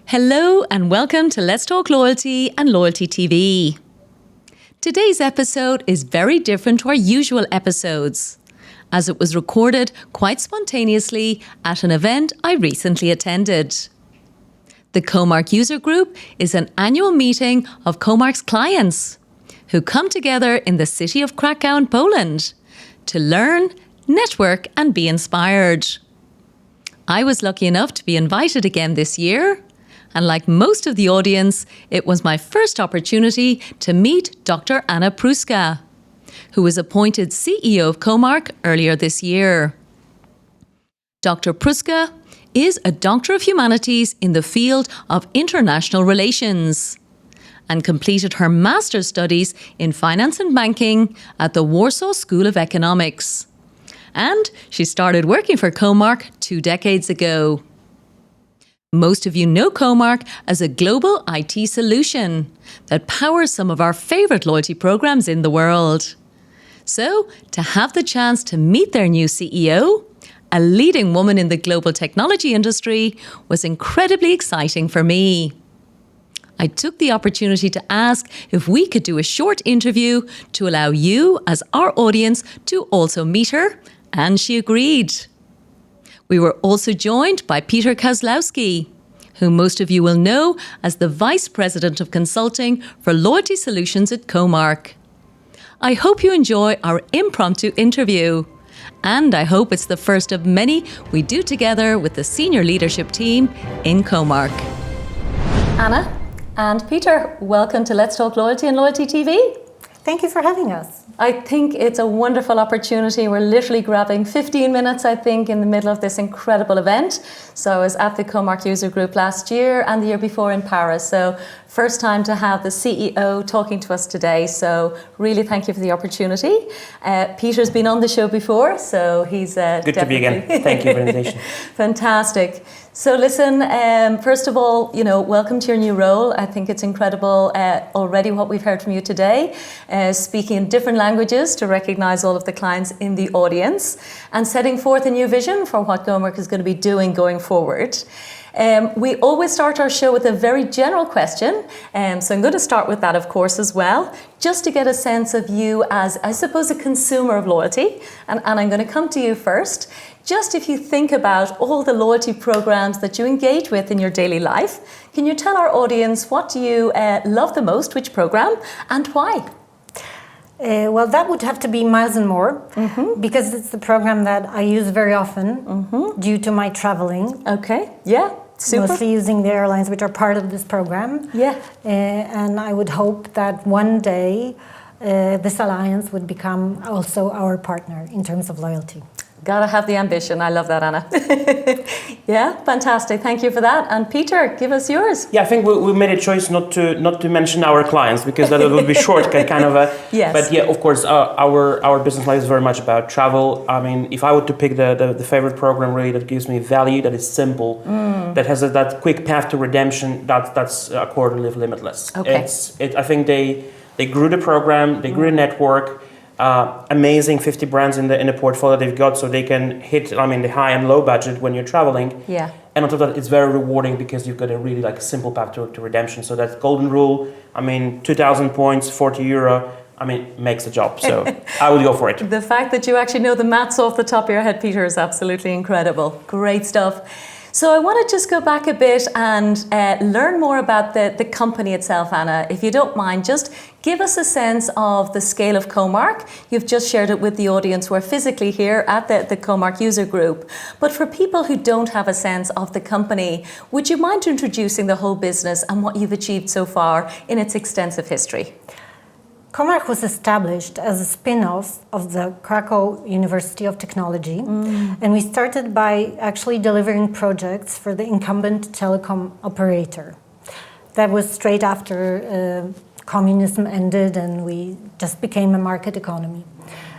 Hello and welcome to Let's Talk Loyalty and Loyalty TV. Today's episode is very different to our usual episodes, as it was recorded quite spontaneously at an event I recently attended. The Comarch User Group is an annual meeting of Comarch's clients who come together in the city of Krakow in Poland to learn, network and be inspired. I was lucky enough to be invited again this year, and like most of the audience, it was my first opportunity to meet Dr Anna Pruska, who was appointed CEO of Comarch earlier this year. Dr Pruska is a Doctor of Humanities in the field of international relations and completed her master's studies in finance and banking at the Warsaw School of Economics. And she started working for Comarch 2 decades ago. Most of you know Comarch as a global IT solution that powers some of our favourite loyalty programs in the world. So, to have the chance to meet their new CEO, a leading woman in the global technology industry, was incredibly exciting for me. I took the opportunity to ask if we could do a short interview to allow you, as our audience, to also meet her, and she agreed. We were also joined by Piotr Kozlowski, who most of you will know as the Vice President of Consulting for Loyalty Solutions at Comarch. I hope you enjoy our impromptu interview, and I hope it's the first of many we do together with the senior leadership team in Comarch. Anna and Piotr, welcome to Let's Talk Loyalty and Loyalty TV. Thank you for having us. I think it's a wonderful opportunity. We're literally grabbing 15 minutes, I think, in the middle of this incredible event. So I was at the Comarch User Group last year and the year before in Paris. So first time to have the CEO talking to us today. So really thank you for the opportunity. Peter's been on the show before, so he's good to be again. Thank you for the invitation. Fantastic. So listen, first of all, welcome to your new role. I think it's incredible already what we've heard from you today, speaking in different languages to recognize all of the clients in the audience and setting forth a new vision for what Comarch is going to be doing going forward. We always start our show with a very general question, so I'm going to start with that, of course, as well, just to get a sense of you as, I suppose, a consumer of loyalty. And I'm going to come to you first. Just if you think about all the loyalty programs that you engage with in your daily life, can you tell our audience what do you love the most, which program, and why? Well, that would have to be Miles & More, because it's the program that I use very often due to my traveling. Okay, yeah, super. Mostly using the airlines which are part of this program. Yeah. And I would hope that one day this alliance would become also our partner in terms of loyalty. Gotta have the ambition. I love that, Anna. Yeah, fantastic. Thank you for that. And Piotr, give us yours. Yeah, I think we made a choice not to mention our clients because that would be shortcut kind of a. Yes. But yeah, of course, our business life is very much about travel. I mean, if I were to pick the favorite program really that gives me value, that is simple, that has that quick path to redemption, that's Accord Live Limitless. Okay. I think they grew the program, they grew the network. Amazing 50 brands in the portfolio they've got, so they can hit the high and low budget when you're traveling. Yeah. And on top of that, it's very rewarding because you've got a really simple path to redemption. So that golden rule, 2,000 points, €40, makes the job. So I would go for it. The fact that you actually know the maths off the top of your head, Piotr, is absolutely incredible. Great stuff. So I want to just go back a bit and learn more about the company itself, Anna. If you don't mind, just give us a sense of the scale of Comarch. You've just shared it with the audience who are physically here at the Comarch User Group. But for people who don't have a sense of the company, would you mind introducing the whole business and what you've achieved so far in its extensive history? Comarch was established as a spin-off of the Krakow University of Technology, and we started by actually delivering projects for the incumbent telecom operator. That was straight after communism ended and we just became a market economy.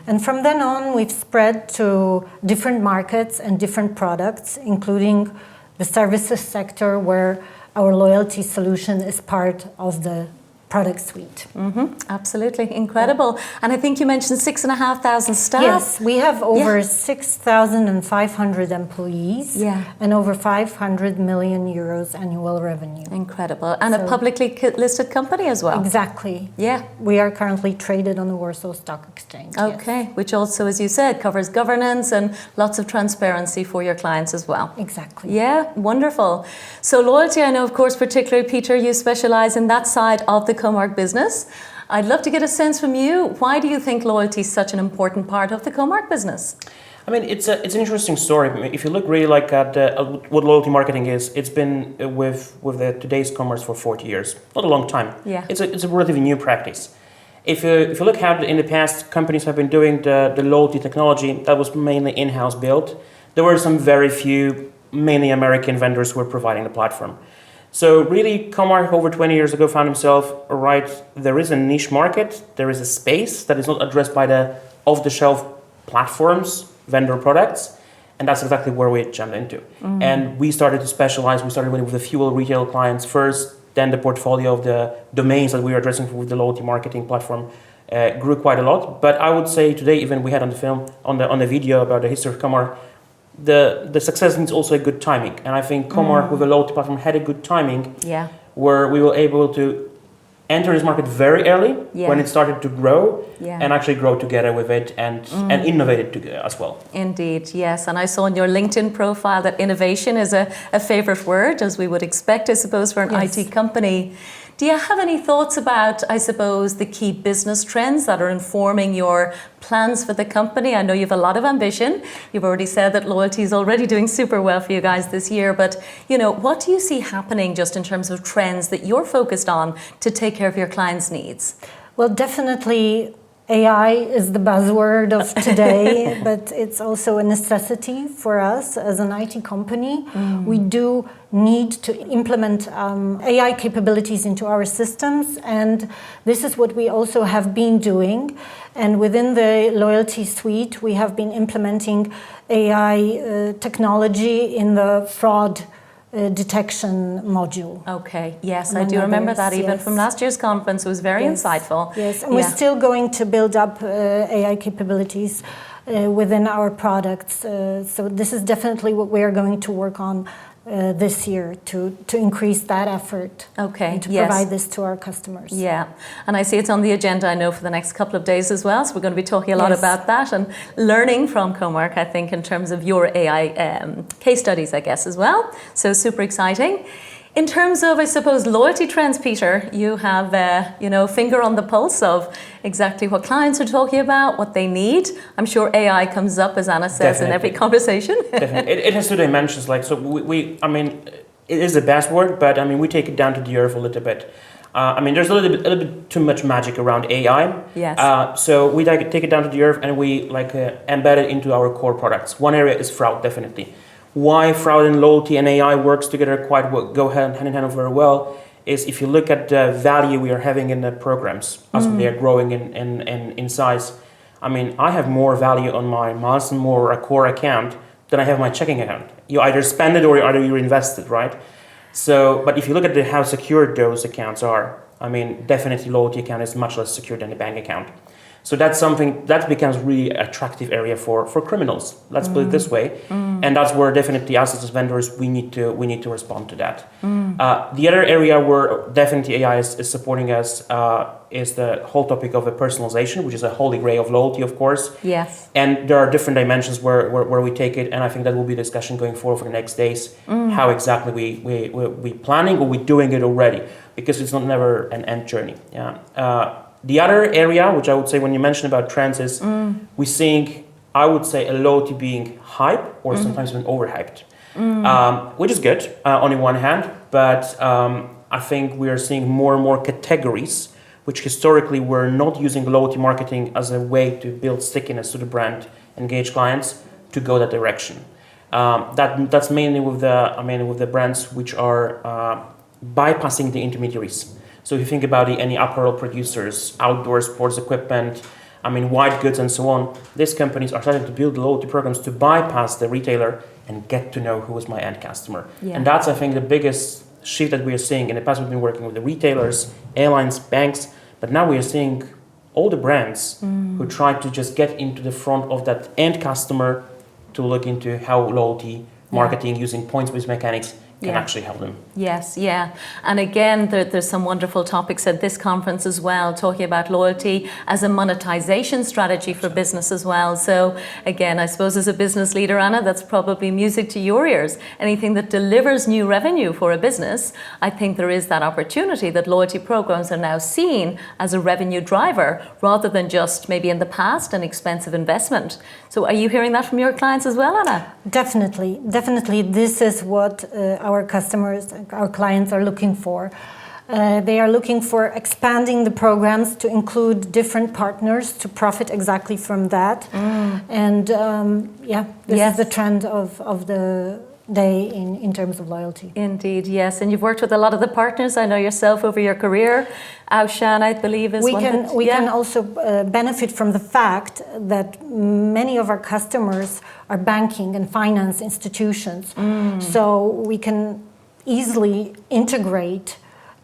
And from then on, we've spread to different markets and different products, including the services sector, where our loyalty solution is part of the product suite. Absolutely incredible. And I think you mentioned 6,500 staff. Yes, we have over 6,500 employees and over 500 million euros annual revenue. Incredible. And a publicly listed company as well. Exactly. Yeah. We are currently traded on the Warsaw Stock Exchange. Okay, which also, as you said, covers governance and lots of transparency for your clients as well. Exactly. Yeah, wonderful. So loyalty, I know, of course, particularly, Piotr, you specialize in that side of the Comarch business. I'd love to get a sense from you. Why do you think loyalty is such an important part of the Comarch business? I mean, it's an interesting story. I mean, if you look really like at what loyalty marketing is, it's been with today's commerce for 40 years. Not a long time. Yeah. It's a relatively new practice. If you look how in the past companies have been doing the loyalty technology, that was mainly in-house built. There were some very few, mainly American vendors who were providing the platform. So really, Comarch over 20 years ago found himself, right, there is a niche market, there is a space that is not addressed by the off-the-shelf platforms, vendor products, and that's exactly where we jumped into. And we started to specialize, we started with the fuel retail clients first, then the portfolio of the domains that we were addressing with the loyalty marketing platform grew quite a lot. But I would say today, even we had on the film, on the video about the history of Comarch, the success needs also a good timing. And I think Comarch with the loyalty platform had a good timing where we were able to enter this market very early when it started to grow and actually grow together with it and innovate it as well. Indeed, yes. And I saw on your LinkedIn profile that innovation is a favorite word, as we would expect, I suppose, for an IT company. Do you have any thoughts about, I suppose, the key business trends that are informing your plans for the company? I know you have a lot of ambition. You've already said that loyalty is already doing super well for you guys this year. But, you know, what do you see happening just in terms of trends that you're focused on to take care of your clients' needs? Well, definitely AI is the buzzword of today, but it's also a necessity for us as an IT company. We do need to implement AI capabilities into our systems, and this is what we also have been doing. And within the loyalty suite, we have been implementing AI technology in the fraud detection module. Okay, yes, I do remember that even from last year's conference. It was very insightful. Yes, and we're still going to build up AI capabilities within our products. So this is definitely what we are going to work on this year to increase that effort. Okay, and to provide this to our customers. Yeah, and I see it's on the agenda, I know, for the next couple of days as well. So we're going to be talking a lot about that and learning from Comarch, I think, in terms of your AI case studies, I guess, as well. So super exciting. In terms of, I suppose, loyalty trends, Piotr, you have, finger on the pulse of exactly what clients are talking about, what they need. I'm sure AI comes up, as Anna says, in every conversation. Definitely. It has two dimensions. Like, so I mean, it is a buzzword, but I mean, we take it down to the earth a little bit. I mean, there's a little bit too much magic around AI. Yes. So we take it down to the earth and we embed it into our core products. One area is fraud, definitely. Why fraud and loyalty and AI works together quite well, go hand in hand very well, is if you look at the value we are having in the programs as they are growing in size. I mean, I have more value on my Miles & More core account than I have my checking account. You either spend it or either you invest it, right? So, but if you look at how secure those accounts are, I mean, definitely loyalty account is much less secure than the bank account. So that's something that becomes really attractive area for criminals. Let's put it this way, and that's where definitely us as vendors we need to respond to that. The other area where definitely AI is supporting us is the whole topic of personalization, which is a holy grail of loyalty, of course. Yes. And there are different dimensions where we take it, and I think that will be a discussion going forward for the next days. How exactly we planning or we doing it already, because it's not never an end journey. Yeah. The other area, which I would say when you mention about trends, is we're seeing, I would say, a loyalty being hype or sometimes even overhyped, which is good on the one hand, but I think we are seeing more and more categories which historically were not using loyalty marketing as a way to build stickiness to the brand, engage clients, to go that direction. That's mainly with the brands which are bypassing the intermediaries. So if you think about any apparel producers, outdoor sports equipment, I mean, white goods and so on, these companies are starting to build loyalty programs to bypass the retailer and get to know who is my end customer. Yeah. And that's, I think, the biggest shift that we are seeing. In the past, we've been working with the retailers, airlines, banks, but now we are seeing all the brands who try to just get into the front of that end customer to look into how loyalty marketing using points-based mechanics can actually help them. Yes, yeah. And again, there's some wonderful topics at this conference as well, talking about loyalty as a monetization strategy for business as well. So again, I suppose as a business leader, Anna, that's probably music to your ears. Anything that delivers new revenue for a business, I think there is that opportunity that loyalty programs are now seen as a revenue driver rather than just maybe in the past an expensive investment. So are you hearing that from your clients as well, Anna? Definitely. This is what our customers, our clients are looking for. They are looking for expanding the programs to include different partners to profit exactly from that. And this is the trend of the day in terms of loyalty. Indeed, yes. And you've worked with a lot of the partners. I know yourself over your career. Auchan, I believe, is one. We can also benefit from the fact that many of our customers are banking and finance institutions. So we can easily integrate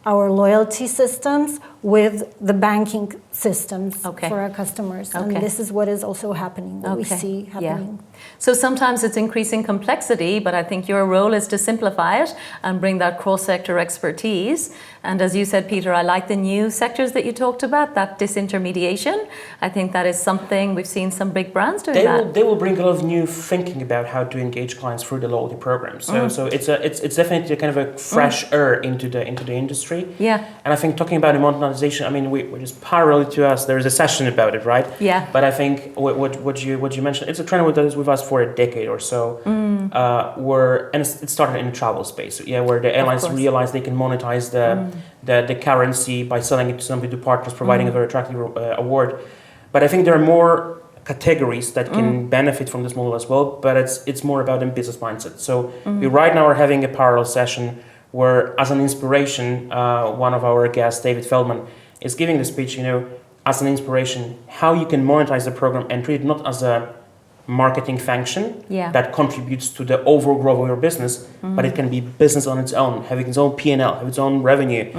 our loyalty systems with the banking systems for our customers. And this is what is also happening, what we see happening. So sometimes it's increasing complexity, but I think your role is to simplify it and bring that cross-sector expertise. And as you said, Piotr, I like the new sectors that you talked about, that disintermediation. I think that is something we've seen some big brands doing They will bring a lot of new thinking about how to engage clients through the loyalty program. So it's definitely kind of a fresh air into the industry. Yeah. And I think talking about the monetization, I mean, we're just parallel to us. There is a session about it, right? Yeah. But I think what you mentioned, it's a trend that is with us for a decade or so. It started in the travel space. Where the airlines realize they can monetize the currency by selling it to some partners, providing a very attractive award. But I think there are more categories that can benefit from this model as well. But it's more about a business mindset. So we right now are having a parallel session where, as an inspiration, one of our guests, David Feldman, is giving the speech, as an inspiration, how you can monetize the program and treat it not as a marketing function that contributes to the overall growth of your business, but it can be business on its own, having its own P&L, have its own revenue.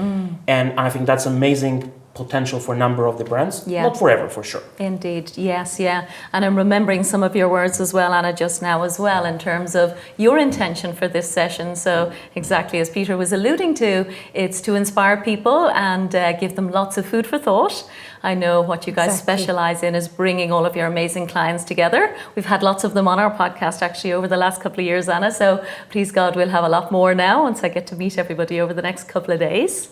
And I think that's amazing potential for a number of the brands, not forever, for sure. Indeed, yes, yeah. And I'm remembering some of your words as well, Anna, just now as well, in terms of your intention for this session. So exactly as Piotr was alluding to, it's to inspire people and give them lots of food for thought. I know what you guys specialize in is bringing all of your amazing clients together. We've had lots of them on our podcast actually over the last couple of years, Anna, so please God, we'll have a lot more now once I get to meet everybody over the next couple of days.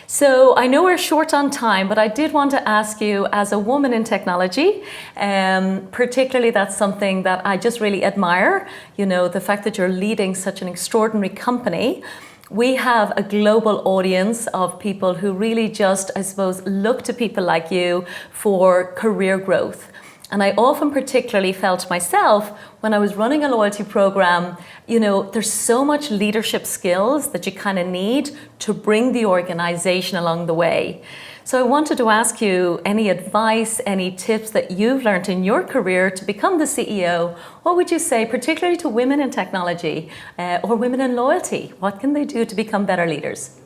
So I know we're short on time, but I did want to ask you, as a woman in technology, particularly that's something that I just really admire, the fact that you're leading such an extraordinary company. We have a global audience of people who really just, I suppose, look to people like you for career growth. And I often particularly felt myself when I was running a loyalty program, there's so much leadership skills that you kind of need to bring the organization along the way. So I wanted to ask you any advice, any tips that you've learned in your career to become the CEO. What would you say, particularly to women in technology or women in loyalty? What can they do to become better leaders?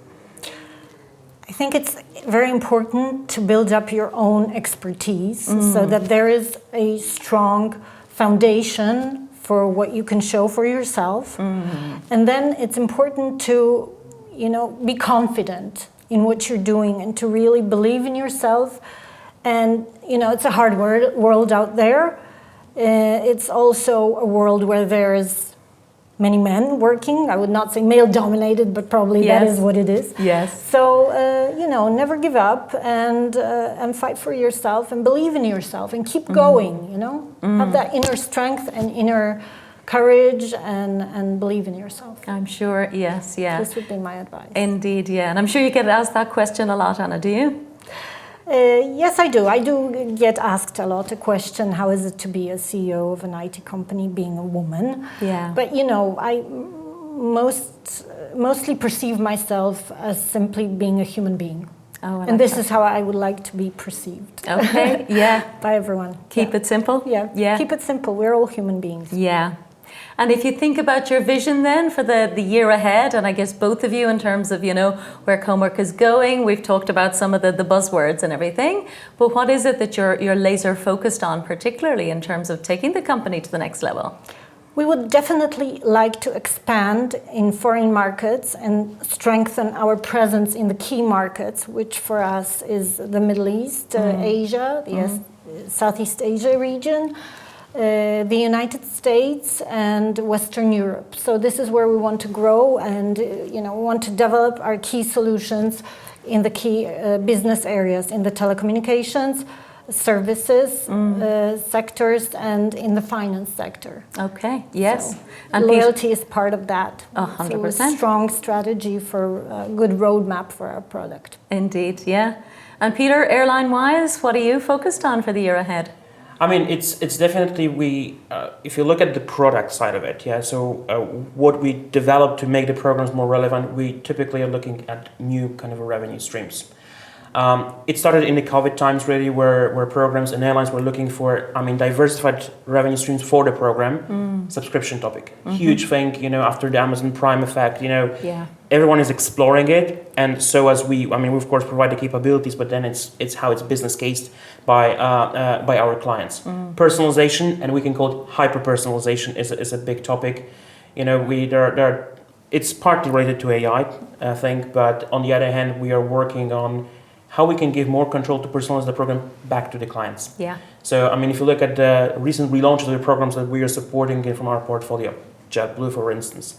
I think it's very important to build up your own expertise so that there is a strong foundation for what you can show for yourself. And then it's important to, be confident in what you're doing and to really believe in yourself. And, it's a hard world out there. It's also a world where there is many men working. I would not say male-dominated, but probably that is what it is. Yes. So, never give up and fight for yourself and believe in yourself and keep going, Have that inner strength and inner courage and believe in yourself. I'm sure, yes, yeah. This would be my advice. Indeed, yeah. And I'm sure you get asked that question a lot, Anna, do you? Yes, I do. I do get asked a lot a question, how is it to be a CEO of an IT company being a woman? Yeah. But, I mostly perceive myself as simply being a human being. Oh, and this is how I would like to be perceived. Okay, yeah. By everyone. Keep it simple? Yeah. Keep it simple. We're all human beings. Yeah. And if you think about your vision then for the year ahead, and I guess both of you in terms of, where Comarch is going, we've talked about some of the buzzwords and everything, but what is it that you're laser focused on, particularly in terms of taking the company to the next level? We would definitely like to expand in foreign markets and strengthen our presence in the key markets, which for us is the Middle East, Asia, Southeast Asia region, the United States and Western Europe. So this is where we want to grow, and we want to develop our key solutions in the key business areas, in the telecommunications, services sectors, and in the finance sector. Okay, yes. So and loyalty is part of that. 100%. So a strong strategy for a good roadmap for our product. Indeed, yeah. And Piotr, airline-wise, what are you focused on for the year ahead? I mean, it's definitely if you look at the product side of it, so what we develop to make the programs more relevant, we typically are looking at new kind of revenue streams. It started in the COVID times really, where programs and airlines were looking for, diversified revenue streams for the program. Subscription topic, huge thing, after the Amazon Prime effect, everyone is exploring it, and so as we of course provide the capabilities, but then it's how it's business cased by our clients. Personalization, and we can call it hyper personalization, is a big topic. It's partly related to AI, I think, but on the other hand, we are working on how we can give more control to personalize the program back to the clients. Yeah. So, if you look at the recent relaunches of the programs that we are supporting from our portfolio, JetBlue, for instance,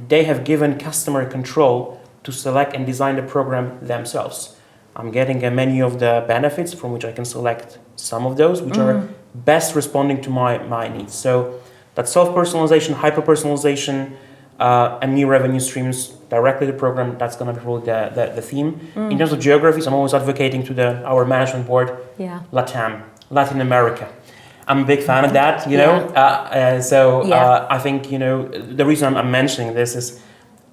they have given customer control to select and design the program themselves. I'm getting a menu of the benefits from which I can select some of those, which are best responding to my needs. So that self-personalization, hyper-personalization, and new revenue streams directly to the program, that's going to be really the theme. In terms of geographies, I'm always advocating to our management board, LATAM, Latin America. I'm a big fan of that, I think, the reason I'm mentioning this is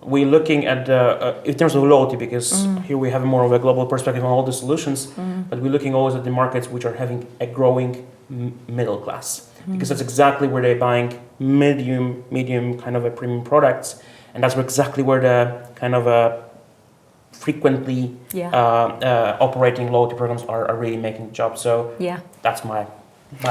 we're looking at, in terms of loyalty, because here we have more of a global perspective on all the solutions, but we're looking always at the markets which are having a growing middle class, because that's exactly where they're buying medium kind of a premium products, and that's exactly where the kind of frequently operating loyalty programs are really making the job. So that's my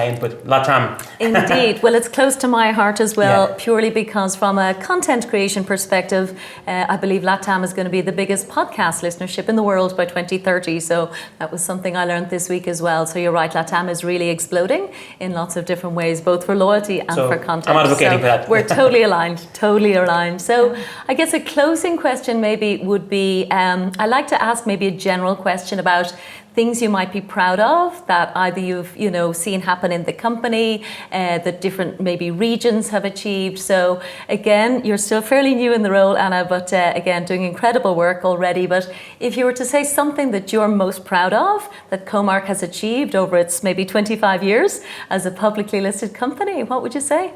input. LATAM. Indeed. Well, it's close to my heart as well, purely because from a content creation perspective, I believe LATAM is going to be the biggest podcast listenership in the world by 2030. So that was something I learned this week as well. So you're right, LATAM is really exploding in lots of different ways, both for loyalty and for content. I'm advocating for that. We're totally aligned. So I guess a closing question maybe would be, I'd like to ask maybe a general question about things you might be proud of that either you've seen happen in the company, that different maybe regions have achieved. So again, you're still fairly new in the role, Anna, but again, doing incredible work already. But if you were to say something that you're most proud of that Comarch has achieved over its maybe 25 years as a publicly listed company, what would you say?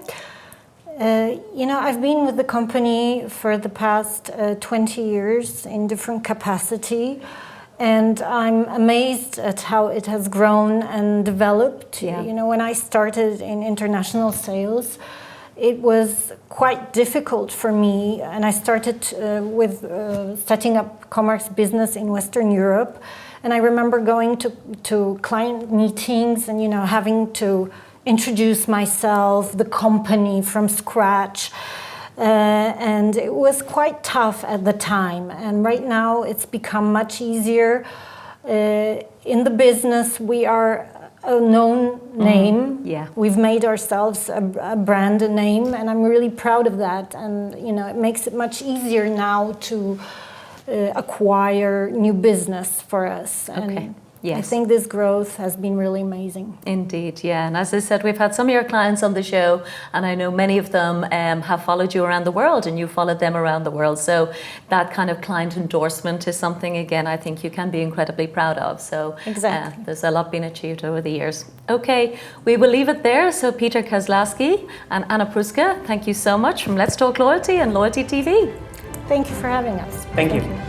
I've been with the company for the past 20 years in different capacity. And I'm amazed at how it has grown and developed. When I started in international sales, it was quite difficult for me. And I started with setting up Comarch's business in Western Europe. And I remember going to client meetings and, having to introduce myself, the company from scratch. And it was quite tough at the time, and right now it's become much easier. In the business, we are a known name. We've made ourselves a brand name, and I'm really proud of that. And it makes it much easier now to acquire new business for us. And I think this growth has been really amazing. Indeed, and as I said, we've had some of your clients on the show, and I know many of them have followed you around the world, and you followed them around the world. So that kind of client endorsement is something, again, I think you can be incredibly proud of. So exactly. There's a lot been achieved over the years. Okay, we will leave it there. So Piotr Kozlowski and Anna Pruska, thank you so much from Let's Talk Loyalty and Loyalty TV. Thank you for having us. Thank you.